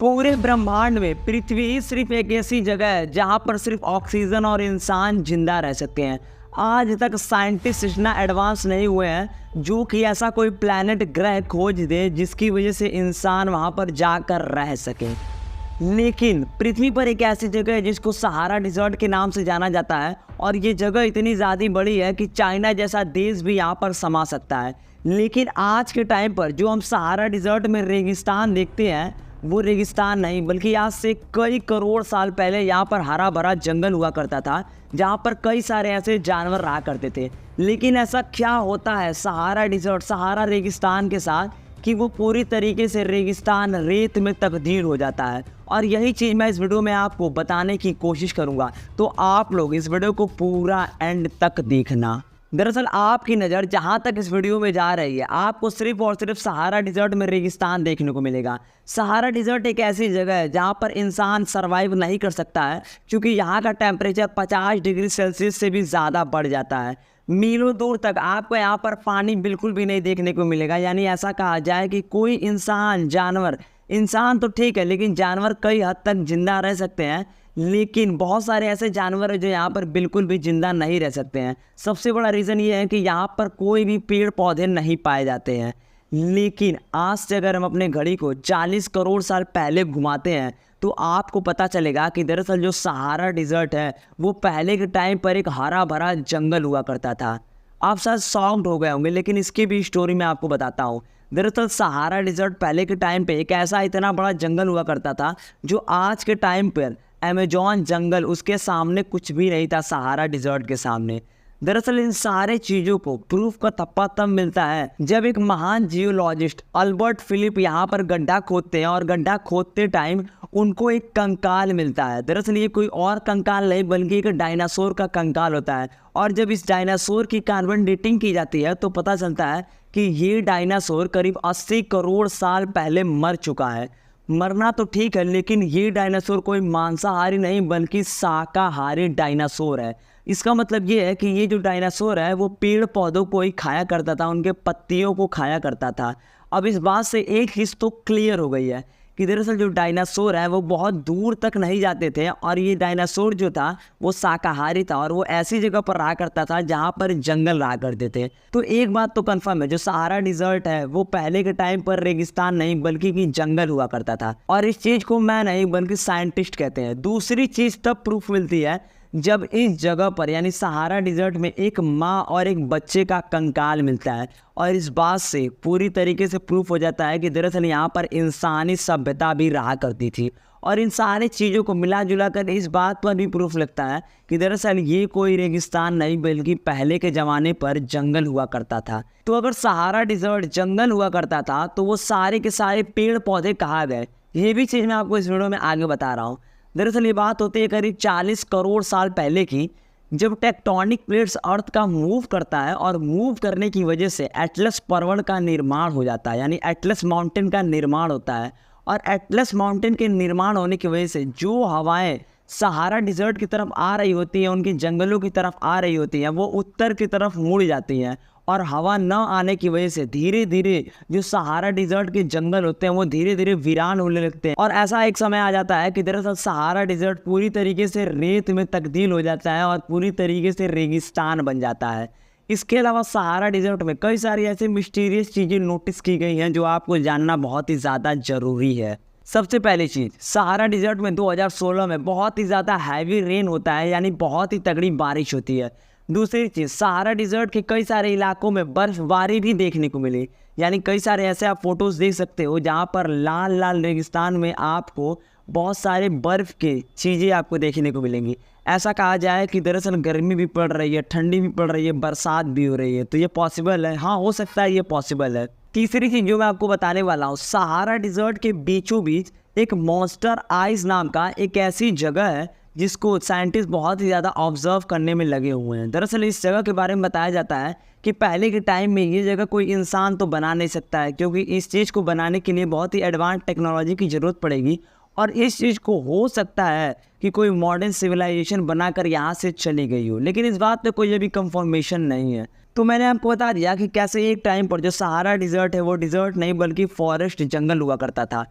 पूरे ब्रह्मांड में पृथ्वी ही सिर्फ एक ऐसी जगह है जहां पर सिर्फ ऑक्सीजन और इंसान जिंदा रह सकते हैं। आज तक साइंटिस्ट इतना एडवांस नहीं हुए हैं जो कि ऐसा कोई प्लैनेट ग्रह खोज दे जिसकी वजह से इंसान वहां पर जाकर रह सके। लेकिन पृथ्वी पर एक ऐसी जगह है जिसको सहारा डिजर्ट के नाम से जाना जाता है और ये जगह इतनी ज़्यादा बड़ी है कि चाइना जैसा देश भी यहाँ पर समा सकता है। लेकिन आज के टाइम पर जो हम सहारा डिजर्ट में रेगिस्तान देखते हैं वो रेगिस्तान नहीं बल्कि आज से कई करोड़ साल पहले यहाँ पर हरा भरा जंगल हुआ करता था जहाँ पर कई सारे ऐसे जानवर रहा करते थे। लेकिन ऐसा क्या होता है सहारा डिजर्ट सहारा रेगिस्तान के साथ कि वो पूरी तरीके से रेगिस्तान रेत में तब्दील हो जाता है, और यही चीज़ मैं इस वीडियो में आपको बताने की कोशिश करूँगा। तो आप लोग इस वीडियो को पूरा एंड तक देखना। दरअसल आपकी नज़र जहाँ तक इस वीडियो में जा रही है आपको सिर्फ और सिर्फ सहारा डिजर्ट में रेगिस्तान देखने को मिलेगा। सहारा डिजर्ट एक ऐसी जगह है जहाँ पर इंसान सरवाइव नहीं कर सकता है क्योंकि यहाँ का टेम्परेचर 50 डिग्री सेल्सियस से भी ज़्यादा बढ़ जाता है। मीलों दूर तक आपको यहाँ पर पानी बिल्कुल भी नहीं देखने को मिलेगा। यानी ऐसा कहा जाए कि कोई इंसान तो ठीक है लेकिन जानवर कई हद तक जिंदा रह सकते हैं, लेकिन बहुत सारे ऐसे जानवर हैं जो यहाँ पर बिल्कुल भी जिंदा नहीं रह सकते हैं। सबसे बड़ा रीज़न ये है कि यहाँ पर कोई भी पेड़ पौधे नहीं पाए जाते हैं। लेकिन आज से अगर हम अपने घड़ी को 40 करोड़ साल पहले घुमाते हैं तो आपको पता चलेगा कि दरअसल जो सहारा डिज़र्ट है वो पहले के टाइम पर एक हरा भरा जंगल हुआ करता था। आप शायद शॉक्ड हो गए होंगे लेकिन इसकी भी स्टोरी मैं आपको बताता हूँ। दरअसल सहारा डिज़र्ट पहले के टाइम पे एक ऐसा इतना बड़ा जंगल हुआ करता था जो आज के टाइम पर अमेजॉन जंगल उसके सामने कुछ भी नहीं था सहारा डिज़र्ट के सामने। दरअसल इन सारे चीज़ों को प्रूफ का थप्पा तब मिलता है जब एक महान जियोलॉजिस्ट अल्बर्ट फिलिप यहाँ पर गड्ढा खोदते हैं और गड्ढा खोदते टाइम उनको एक कंकाल मिलता है। दरअसल ये कोई और कंकाल नहीं बल्कि एक डायनासोर का कंकाल होता है, और जब इस डायनासोर की कार्बन डेटिंग की जाती है तो पता चलता है कि ये डायनासोर करीब 80 करोड़ साल पहले मर चुका है। मरना तो ठीक है लेकिन ये डायनासोर कोई मांसाहारी नहीं बल्कि शाकाहारी डायनासोर है। इसका मतलब ये है कि ये जो डायनासोर है वो पेड़ पौधों को ही खाया करता था, उनके पत्तियों को खाया करता था। अब इस बात से एक चीज़ तो क्लियर हो गई है कि दरअसल जो डायनासोर है वो बहुत दूर तक नहीं जाते थे, और ये डायनासोर जो था वो शाकाहारी था और वो ऐसी जगह पर रहा करता था जहाँ पर जंगल रहा करते थे। तो एक बात तो कंफर्म है, जो सहारा डिजर्ट है वो पहले के टाइम पर रेगिस्तान नहीं बल्कि कि जंगल हुआ करता था, और इस चीज़ को मैं नहीं बल्कि साइंटिस्ट कहते हैं। दूसरी चीज़ तब प्रूफ मिलती है जब इस जगह पर यानी सहारा डिजर्ट में एक माँ और एक बच्चे का कंकाल मिलता है, और इस बात से पूरी तरीके से प्रूफ हो जाता है कि दरअसल यहाँ पर इंसानी सभ्यता भी रहा करती थी। और इन सारी चीज़ों को मिला जुला कर इस बात पर भी प्रूफ लगता है कि दरअसल ये कोई रेगिस्तान नहीं बल्कि पहले के ज़माने पर जंगल हुआ करता था। तो अगर सहारा डिजर्ट जंगल हुआ करता था तो वो सारे के सारे पेड़ पौधे कहाँ गए, ये भी चीज़ मैं आपको इस वीडियो में आगे बता रहा हूँ। दरअसल ये बात होती है करीब 40 करोड़ साल पहले की, जब टेक्टोनिक प्लेट्स अर्थ का मूव करता है और मूव करने की वजह से एटलस पर्वत का निर्माण हो जाता है, यानी एटलस माउंटेन का निर्माण होता है। और एटलस माउंटेन के निर्माण होने की वजह से जो हवाएं सहारा डिजर्ट की तरफ आ रही होती हैं, उनके जंगलों की तरफ आ रही होती हैं, वो उत्तर की तरफ मुड़ जाती हैं, और हवा न आने की वजह से धीरे धीरे जो सहारा डिजर्ट के जंगल होते हैं वो धीरे धीरे वीरान होने लगते हैं। और ऐसा एक समय आ जाता है कि दरअसल सहारा डिजर्ट पूरी तरीके से रेत में तब्दील हो जाता है और पूरी तरीके से रेगिस्तान बन जाता है। इसके अलावा सहारा डिजर्ट में कई सारी ऐसी मिस्टीरियस चीज़ें नोटिस की गई हैं जो आपको जानना बहुत ही ज़्यादा ज़रूरी है। सबसे पहली चीज़, सहारा डिजर्ट में 2016 में बहुत ही ज़्यादा हैवी रेन होता है, यानी बहुत ही तगड़ी बारिश होती है। दूसरी चीज़, सहारा डिजर्ट के कई सारे इलाकों में बर्फबारी भी देखने को मिली, यानी कई सारे ऐसे आप फोटोज़ देख सकते हो जहाँ पर लाल लाल रेगिस्तान में आपको बहुत सारे बर्फ़ के चीज़ें आपको देखने को मिलेंगी। ऐसा कहा जाए कि दरअसल गर्मी भी पड़ रही है, ठंडी भी पड़ रही है, बरसात भी हो रही है। तो ये पॉसिबल है, हाँ हो सकता है, ये पॉसिबल है। तीसरी चीज़ जो मैं आपको बताने वाला हूँ, सहारा डिजर्ट के बीचों बीच एक मॉन्स्टर आइज नाम का एक ऐसी जगह है जिसको साइंटिस्ट बहुत ही ज़्यादा ऑब्जर्व करने में लगे हुए हैं। दरअसल इस जगह के बारे में बताया जाता है कि पहले के टाइम में ये जगह कोई इंसान तो बना नहीं सकता है क्योंकि इस चीज़ को बनाने के लिए बहुत ही एडवांस टेक्नोलॉजी की ज़रूरत पड़ेगी, और इस चीज़ को हो सकता है कि कोई मॉडर्न सिविलाइजेशन बनाकर यहाँ से चली गई हो, लेकिन इस बात पे कोई अभी कंफर्मेशन नहीं है। तो मैंने आपको बता दिया कि कैसे एक टाइम पर जो सहारा डिज़र्ट है वो डिज़र्ट नहीं बल्कि फॉरेस्ट जंगल हुआ करता था।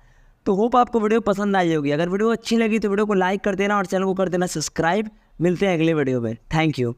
तो होप आपको वीडियो पसंद आई होगी। अगर वीडियो अच्छी लगी तो वीडियो को लाइक कर देना और चैनल को कर देना सब्सक्राइब। मिलते हैं अगले वीडियो में। Thank you.